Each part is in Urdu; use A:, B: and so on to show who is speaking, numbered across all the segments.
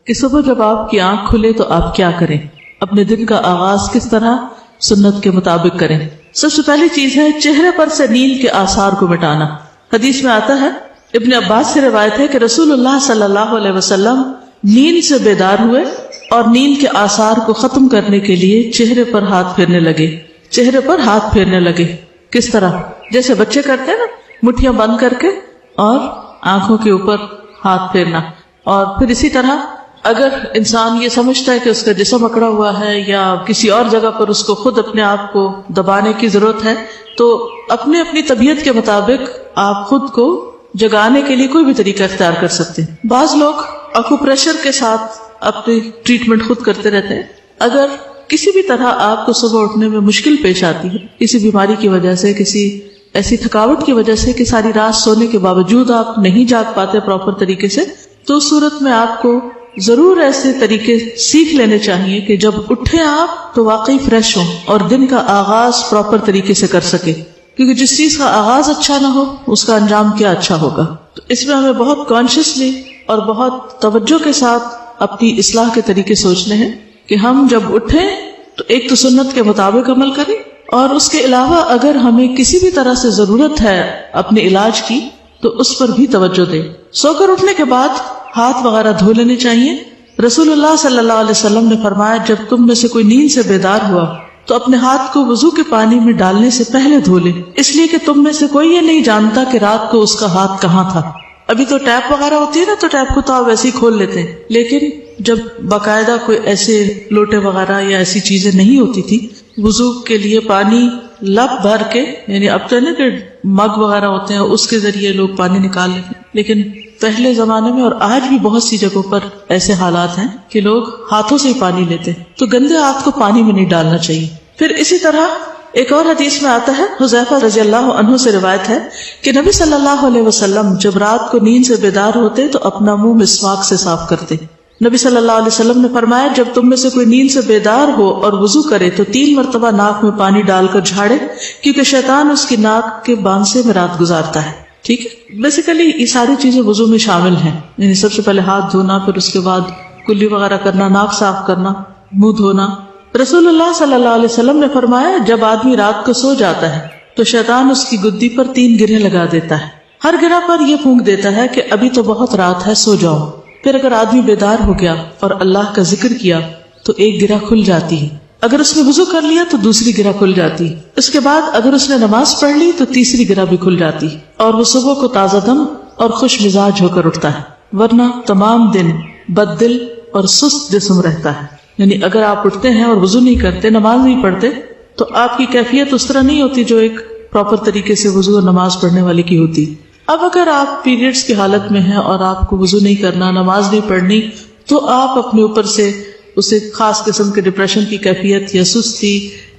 A: کہ صبح جب آپ کی آنکھ کھلے تو آپ کیا کریں، اپنے دن کا آغاز کس طرح سنت کے مطابق کریں۔ سب سے پہلی چیز ہے چہرے پر سے نیند کے آثار کو مٹانا۔ حدیث میں آتا ہے، ابن عباس سے روایت ہے کہ رسول اللہ صلی اللہ علیہ وسلم نیند سے بیدار ہوئے اور نیند کے آثار کو ختم کرنے کے لیے چہرے پر ہاتھ پھیرنے لگے۔ چہرے پر ہاتھ پھیرنے لگے کس طرح؟ جیسے بچے کرتے ہیں نا، مٹھیاں بند کر کے اور آنکھوں کے اوپر ہاتھ پھیرنا۔ اور پھر اسی طرح اگر انسان یہ سمجھتا ہے کہ اس کا جسم اکڑا ہوا ہے یا کسی اور جگہ پر اس کو خود اپنے آپ کو دبانے کی ضرورت ہے تو اپنی طبیعت کے مطابق آپ خود کو جگانے کے لیے کوئی بھی طریقہ اختیار کر سکتے ہیں۔ بعض لوگ اکوپریشر کے ساتھ اپنی ٹریٹمنٹ خود کرتے رہتے ہیں۔ اگر کسی بھی طرح آپ کو صبح اٹھنے میں مشکل پیش آتی ہے، کسی بیماری کی وجہ سے، کسی ایسی تھکاوٹ کی وجہ سے کہ ساری رات سونے کے باوجود آپ نہیں جاگ پاتے پراپر طریقے سے، تو اس صورت میں آپ کو ضرور ایسے طریقے سیکھ لینے چاہیے کہ جب اٹھیں آپ تو واقعی فریش ہوں اور دن کا آغاز پراپر طریقے سے کر سکے، کیونکہ جس چیز کا آغاز اچھا نہ ہو اس کا انجام کیا اچھا ہوگا۔ تو اس میں ہمیں بہت کانشیسلی اور بہت توجہ کے ساتھ اپنی اصلاح کے طریقے سوچنے ہیں کہ ہم جب اٹھیں تو ایک تو سنت کے مطابق عمل کریں، اور اس کے علاوہ اگر ہمیں کسی بھی طرح سے ضرورت ہے اپنے علاج کی تو اس پر بھی توجہ دیں۔ سو کر اٹھنے کے بعد ہاتھ وغیرہ دھو لینے چاہیے۔ رسول اللہ صلی اللہ علیہ وسلم نے فرمایا، جب تم میں سے کوئی نیند سے بیدار ہوا تو اپنے ہاتھ کو وضو کے پانی میں ڈالنے سے پہلے دھو لے، اس لیے کہ تم میں سے کوئی یہ نہیں جانتا کہ رات کو اس کا ہاتھ کہاں تھا۔ ابھی تو ٹیپ وغیرہ ہوتی ہے نا، تو ٹیپ کو تو آپ ویسے ہی کھول لیتے ہیں، لیکن جب باقاعدہ کوئی ایسے لوٹے وغیرہ یا ایسی چیزیں نہیں ہوتی تھی، وضو کے لیے پانی لب بھر کے، یعنی اب تو نہیں کہ مگ وغیرہ ہوتے ہیں اس کے ذریعے لوگ پانی نکال لیتے ہیں، لیکن پہلے زمانے میں اور آج بھی بہت سی جگہوں پر ایسے حالات ہیں کہ لوگ ہاتھوں سے ہی پانی لیتے ہیں، تو گندے ہاتھ کو پانی میں نہیں ڈالنا چاہیے۔ پھر اسی طرح ایک اور حدیث میں آتا ہے، حذیفہ رضی اللہ عنہ سے روایت ہے کہ نبی صلی اللہ علیہ وسلم جب رات کو نیند سے بیدار ہوتے تو اپنا منہ مسواک سے صاف کرتے۔ نبی صلی اللہ علیہ وسلم نے فرمایا، جب تم میں سے کوئی نیند سے بیدار ہو اور وضو کرے تو 3 مرتبہ ناک میں پانی ڈال کر جھاڑے، کیونکہ شیطان اس کی ناک کے بانسے میں رات گزارتا ہے۔ ٹھیک ہے، بیسیکلی یہ ساری چیزیں وضو میں شامل ہیں، یعنی سب سے پہلے ہاتھ دھونا، پھر اس کے بعد کلی وغیرہ کرنا، ناک صاف کرنا، منہ دھونا۔ رسول اللہ صلی اللہ علیہ وسلم نے فرمایا، جب آدمی رات کو سو جاتا ہے تو شیطان اس کی گدی پر 3 گرہیں لگا دیتا ہے، ہر گرہ پر یہ پھونک دیتا ہے کہ ابھی تو بہت رات ہے، سو جاؤ۔ پھر اگر آدمی بیدار ہو گیا اور اللہ کا ذکر کیا تو ایک گرہ کھل جاتی ہے، اگر اس نے وضو کر لیا تو دوسری گرہ کھل جاتی ہے، اس کے بعد اگر اس نے نماز پڑھ لی تو تیسری گرہ بھی کھل جاتی ہے، اور وہ صبح کو تازہ دم اور خوش مزاج ہو کر اٹھتا ہے، ورنہ تمام دن بد دل اور سست جسم رہتا ہے۔ یعنی اگر آپ اٹھتے ہیں اور وضو نہیں کرتے، نماز نہیں پڑھتے، تو آپ کی کیفیت اس طرح نہیں ہوتی جو ایک پراپر طریقے سے وضو اور نماز پڑھنے والے کی ہوتی۔ اب اگر آپ پیریڈز کی حالت میں ہیں اور آپ کو وضو نہیں کرنا، نماز نہیں پڑھنی، تو آپ اپنے اوپر سے اسے خاص قسم کے ڈپریشن کی کیفیت یا سستی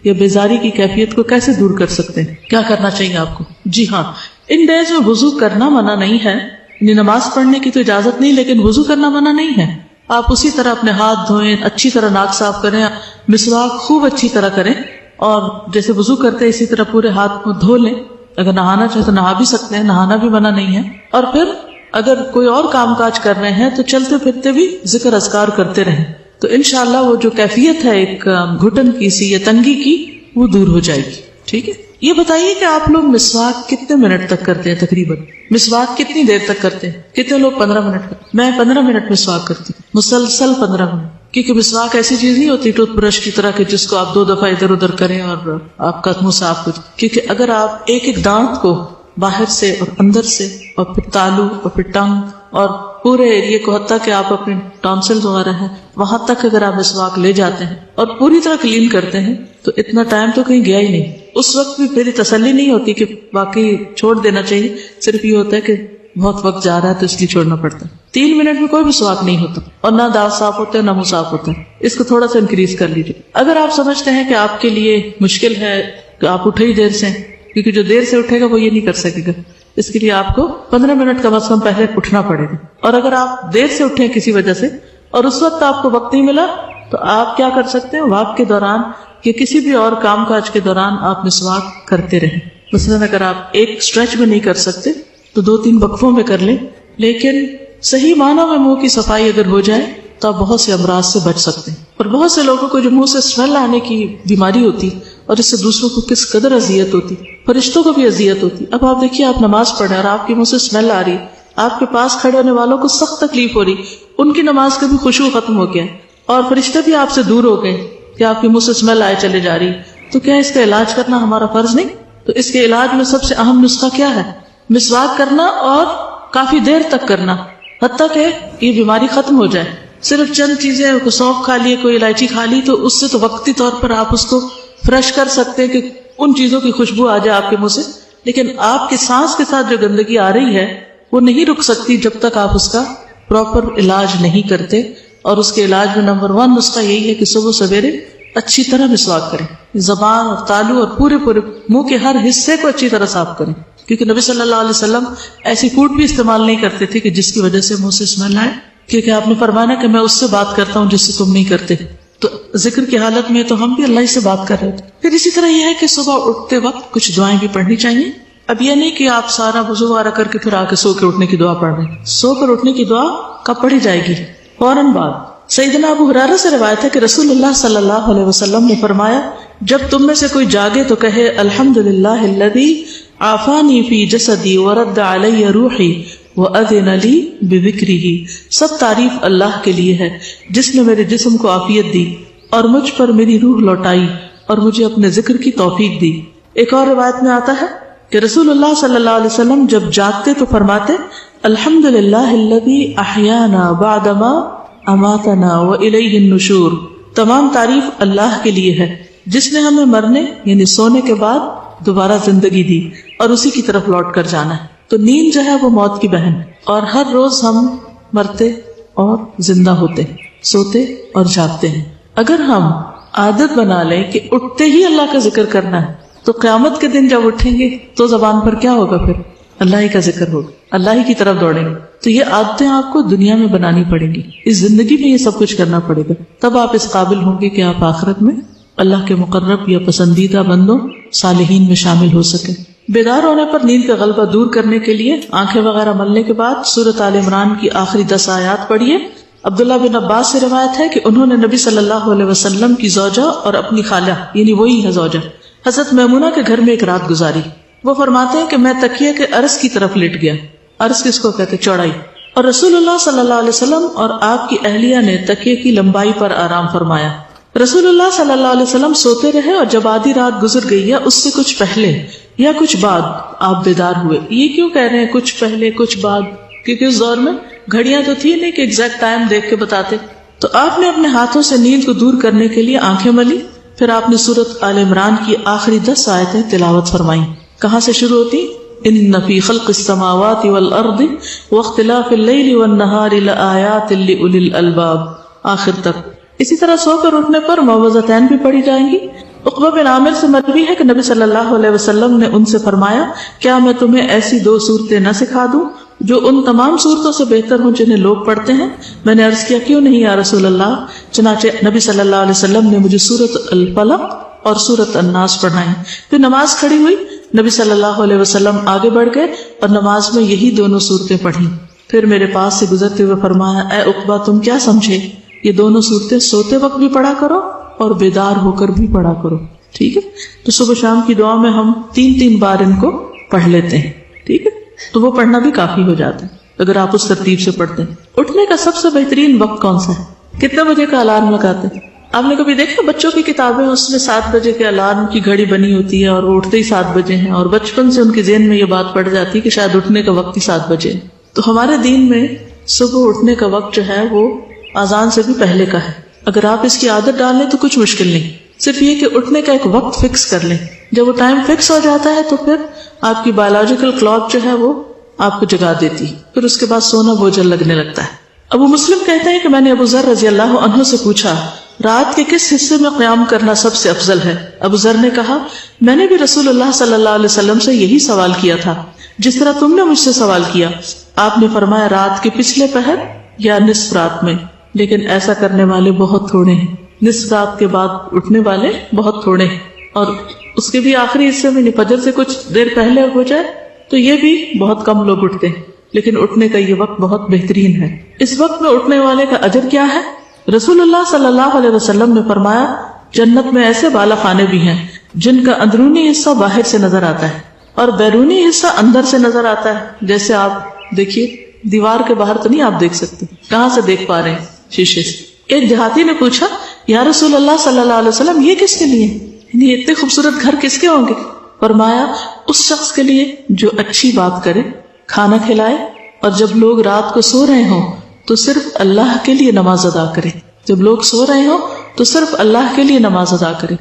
A: یا بیزاری کی کیفیت کو کیسے دور کر سکتے ہیں؟ کیا کرنا چاہیے آپ کو؟ جی ہاں، ان ڈیز میں وضو کرنا منع نہیں ہے، یعنی نماز پڑھنے کی تو اجازت نہیں، لیکن وضو کرنا منع نہیں ہے۔ آپ اسی طرح اپنے ہاتھ دھوئیں، اچھی طرح ناک صاف کریں، مسواک خوب اچھی طرح کریں، اور جیسے وضو کرتے ہیں اسی طرح پورے ہاتھ کو دھو لیں۔ اگر نہانا چاہے تو نہا بھی سکتے ہیں، نہانا بھی منع نہیں ہے۔ اور پھر اگر کوئی اور کام کاج کر رہے ہیں تو چلتے پھرتے بھی ذکر اذکار کرتے رہیں، تو انشاءاللہ وہ جو کیفیت ہے ایک گھٹن کی سی یا تنگی کی، وہ دور ہو جائے گی۔ ٹھیک ہے، یہ بتائیے کہ آپ لوگ مسواک کتنے منٹ تک کرتے ہیں؟ تقریباً مسواک کتنی دیر تک کرتے ہیں؟ کتنے لوگ 15 منٹ؟ میں 15 منٹ مسواک کرتی ہوں، مسلسل 15 منٹ، کیونکہ مسواک ایسی چیز نہیں ہوتی ٹوتھ برش کی طرح کہ جس کو آپ 2 دفعہ ادھر ادھر کریں اور آپ کا منہ صاف ہو جائے، کیونکہ اگر آپ ایک ایک دانت کو باہر سے اور اندر سے اور پھر تالو اور پھر ٹنگ اور پورے ایریے کو، حتیٰ کہ آپ اپنے ٹانسل وغیرہ ہیں وہاں تک اگر آپ مسواک لے جاتے ہیں اور پوری طرح کلین کرتے ہیں تو اتنا ٹائم تو کہیں گیا ہی نہیں۔ اس وقت بھی میری تسلی نہیں ہوتی کہ باقی چھوڑ دینا چاہیے، صرف یہ ہوتا ہے کہ بہت وقت جا رہا ہے تو اس لیے چھوڑنا پڑتا ہے۔ 3 منٹ میں کوئی بھی مسواک نہیں ہوتا، اور نہ دانت صاف ہوتے ہیں نہ منہ صاف ہوتا ہے۔ اس کو تھوڑا سا انکریز کر لیجیے۔ اگر آپ سمجھتے ہیں کہ آپ کے لیے مشکل ہے کہ آپ اٹھے ہی دیر سے، کیونکہ جو دیر سے اٹھے گا وہ یہ نہیں کر سکے گا، اس کے لیے آپ کو 15 منٹ کم از کم پہلے اٹھنا پڑے گا۔ اور اگر آپ دیر سے اٹھے کسی وجہ سے اور اس وقت آپ کو وقت نہیں ملا تو آپ کیا کر سکتے ہیں؟ واک کے دوران یا کسی بھی اور کام کاج کے دوران آپ مسواک کرتے رہیں۔ مثلاً اگر آپ ایک اسٹریچ میں نہیں کر سکتے تو 2-3 وقفوں میں کر لیں، لیکن صحیح معنوں میں منہ کی صفائی اگر ہو جائے تو آپ بہت سے امراض سے بچ سکتے ہیں. اور بہت سے لوگوں کو جو منہ سے اسمیل آنے کی بیماری ہوتی اور اس سے دوسروں کو کس قدر اذیت ہوتی، فرشتوں کو بھی اذیت ہوتی. اب آپ دیکھیے آپ نماز پڑھیں اور آپ کے منہ سے اسمیل آ رہی، آپ کے پاس کھڑے ہونے والوں کو سخت تکلیف ہو رہی، ان کی نماز کا بھی خشوع ختم ہو گیا اور فرشتے بھی آپ سے دور ہو گئے کہ آپ کے منہ سے اسمیل آئے چلے جا رہی. تو کیا اس کا علاج کرنا ہمارا فرض نہیں؟ تو اس کے علاج میں سب سے اہم نسخہ کیا ہے؟ مسواک کرنا اور کافی دیر تک کرنا، حتیٰ کہ یہ بیماری ختم ہو جائے. صرف چند چیزیں، کوئی سونف کھا لیے، کوئی الائچی کھا لی، تو اس سے تو وقتی طور پر آپ اس کو فریش کر سکتے ہیں کہ ان چیزوں کی خوشبو آ جائے آپ کے منہ سے، لیکن آپ کی سانس کے ساتھ جو گندگی آ رہی ہے وہ نہیں رک سکتی جب تک آپ اس کا پراپر علاج نہیں کرتے. اور اس کے علاج میں نمبر 1 نسخہ یہی ہے کہ صبح سویرے اچھی طرح مسواک کریں، زبان اور تالو اور پورے منہ کے ہر حصے کو اچھی طرح صاف کریں، کیونکہ نبی صلی اللہ علیہ وسلم ایسی فوڈ بھی استعمال نہیں کرتے تھے کہ جس کی وجہ سے منہ سے اسمیل آئے، کیونکہ آپ نے فرمایا کہ میں اس سے بات کرتا ہوں جس سے تم نہیں کرتے. تو ذکر کی حالت میں تو ہم بھی اللہ ہی سے بات کر رہے تھے. پھر اسی طرح یہ ہے کہ صبح اٹھتے وقت کچھ دعائیں بھی پڑھنی چاہیے. اب یہ نہیں کہ آپ سارا وضو وغیرہ کر کے پھر آ کے سو کے اٹھنے کی دعا پڑھ رہے ہیں. سو کر اٹھنے کی دعا کب پڑھی جائے گی؟ فوراً بعد. سیدنا ابو ہریرہ سے روایت ہے کہ رسول اللہ صلی اللہ علیہ وسلم نے فرمایا، جب تم میں سے کوئی جاگے تو کہے الحمدللہ الذی عافانی فی جسدی ورد علی روحی وَأَذِنَ لِي بِذِكْرِهِ. سب تعریف اللہ کے لیے ہے جس نے میرے جسم کو عافیت دی اور مجھ پر میری روح لوٹائی اور مجھے اپنے ذکر کی توفیق دی. ایک اور روایت میں آتا ہے کہ رسول اللہ صلی اللہ علیہ وسلم جب جاگتے تو فرماتے الحمدللہ الذی احیانا بعدما اماتنا وإلیہ النشور. تمام تعریف اللہ کے لیے ہے جس نے ہمیں مرنے یعنی سونے کے بعد دوبارہ زندگی دی اور اسی کی طرف لوٹ کر جانا ہے. تو نیند جو ہے وہ موت کی بہن، اور ہر روز ہم مرتے اور زندہ ہوتے، سوتے اور جاگتے ہیں. اگر ہم عادت بنا لیں کہ اٹھتے ہی اللہ کا ذکر کرنا ہے تو قیامت کے دن جب اٹھیں گے تو زبان پر کیا ہوگا؟ پھر اللہ ہی کا ذکر ہوگا، اللہ ہی کی طرف دوڑیں گے. تو یہ عادتیں آپ کو دنیا میں بنانی پڑیں گی، اس زندگی میں یہ سب کچھ کرنا پڑے گا، تب آپ اس قابل ہوں گے کہ آپ آخرت میں اللہ کے مقرب یا پسندیدہ بندوں صالحین میں شامل ہو سکیں. بیدار ہونے پر نیند کا غلبہ دور کرنے کے لیے آنکھیں وغیرہ ملنے کے بعد سورۃ آل عمران کی آخری 10 آیات پڑھیے. عبداللہ بن عباس سے روایت ہے کہ انہوں نے نبی صلی اللہ علیہ وسلم کی زوجہ اور اپنی خالہ یعنی وہی ہے زوجہ حضرت میمونہ کے گھر میں ایک رات گزاری. وہ فرماتے ہیں کہ میں تکیے کے عرض کی طرف لیٹ گیا. عرض کس کو کہتے؟ چوڑائی. اور رسول اللہ صلی اللہ علیہ وسلم اور آپ کی اہلیہ نے تکیے کی لمبائی پر آرام فرمایا. رسول اللہ صلی اللہ علیہ وسلم سوتے رہے اور جب آدھی رات گزر گئی یا اس سے کچھ پہلے یا کچھ بعد آپ بیدار ہوئے. یہ کیوں کہہ رہے ہیں کچھ پہلے کچھ بعد؟ کیونکہ اس دور میں گھڑیاں تو تھی نہیں کہ ایگزیکٹ ٹائم دیکھ کے بتاتے. تو آپ نے اپنے ہاتھوں سے نیند کو دور کرنے کے لیے آنکھیں ملی، پھر آپ نے سورۃ آل عمران کی آخری 10 آیتیں تلاوت فرمائیں. کہاں سے شروع ہوتی؟ ان فی خلق السماوات والارض واختلاف اللیل والنہار لآیات لأولی الالباب آخر تک. اسی طرح سو کر اٹھنے پر معوذتین بھی پڑھی جائیں گی. عقبہ بن عامر سے مروی ہے کہ نبی صلی اللہ علیہ وسلم نے ان سے فرمایا، کیا میں تمہیں ایسی 2 صورتیں نہ سکھا دوں جو ان تمام صورتوں سے بہتر ہوں جنہیں لوگ پڑھتے ہیں؟ میں نے عرض کیا کیوں نہیں یا رسول اللہ؟ چنانچہ نبی صلی اللہ علیہ وسلم نے مجھے سورۃ الفلق اور سورۃ الناس پڑھائیں. پھر نماز کھڑی ہوئی، نبی صلی اللہ علیہ وسلم آگے بڑھ گئے اور نماز میں یہی دونوں صورتیں پڑھیں. پھر میرے پاس سے گزرتے ہوئے فرمایا، اے عقبہ تم کیا سمجھے؟ یہ دونوں صورتیں سوتے وقت بھی پڑھا کرو اور بیدار ہو کر بھی پڑھا کرو. ٹھیک ہے؟ تو صبح شام کی دعا میں ہم 3 بار ان کو پڑھ لیتے ہیں. ٹھیک ہے؟ تو وہ پڑھنا بھی کافی ہو جاتا ہے اگر آپ اس ترتیب سے پڑھتے ہیں. اٹھنے کا سب سے بہترین وقت کون سا ہے؟ کتنے بجے کا الارم لگاتے ہیں؟ آپ نے کبھی دیکھا بچوں کی کتابیں اس میں 7 بجے کے الارم کی گھڑی بنی ہوتی ہے اور وہ اٹھتے ہی 7 بجے ہیں، اور بچپن سے ان کے ذہن میں یہ بات پڑ جاتی ہے کہ شاید اٹھنے کا وقت ہی 7 بجے ہے. تو ہمارے دین میں صبح اٹھنے کا وقت جو ہے وہ اذان سے بھی پہلے کا ہے. اگر آپ اس کی عادت ڈال لیں تو کچھ مشکل نہیں، صرف یہ کہ اٹھنے کا ایک وقت فکس کر لیں. جب وہ ٹائم فکس ہو جاتا ہے تو پھر آپ کی بایولوجیکل کلاک جو ہے وہ آپ کو جگا دیتی، پھر اس کے بعد سونا بوجھل لگنے لگتا ہے. ابو مسلم کہتے ہیں کہ میں نے ابو ذر رضی اللہ عنہ سے پوچھا، رات کے کس حصے میں قیام کرنا سب سے افضل ہے؟ ابو ذر نے کہا، میں نے بھی رسول اللہ صلی اللہ علیہ وسلم سے یہی سوال کیا تھا جس طرح تم نے مجھ سے سوال کیا. آپ نے فرمایا رات کے پچھلے پہر یا نصف رات میں، لیکن ایسا کرنے والے بہت تھوڑے ہیں. نصف رات کے بعد اٹھنے والے بہت تھوڑے ہیں، اور اس کے بھی آخری حصے میں فجر سے کچھ دیر پہلے ہو جائے تو یہ بھی بہت کم لوگ اٹھتے ہیں. لیکن اٹھنے کا یہ وقت بہت بہترین ہے۔ اس وقت میں اٹھنے والے کا اجر کیا ہے؟ رسول اللہ صلی اللہ علیہ وسلم نے فرمایا جنت میں ایسے بالا خانے بھی ہیں جن کا اندرونی حصہ باہر سے نظر آتا ہے اور بیرونی حصہ اندر سے نظر آتا ہے۔ جیسے آپ دیکھیے دیوار کے باہر تو نہیں آپ دیکھ سکتے، کہاں سے دیکھ پا رہے ہیں؟ شیشے سے۔ ایک دیہاتی نے پوچھا یا رسول اللہ صلی اللہ علیہ وسلم یہ کس کے لیے؟ یعنی اتنے خوبصورت گھر کس کے ہوں گے؟ فرمایا اس شخص کے لیے جو اچھی بات کرے، کھانا کھلائے، اور جب لوگ رات کو سو رہے ہوں تو صرف اللہ کے لیے نماز ادا کرے۔ جب لوگ سو رہے ہوں تو صرف اللہ کے لیے نماز ادا کرے۔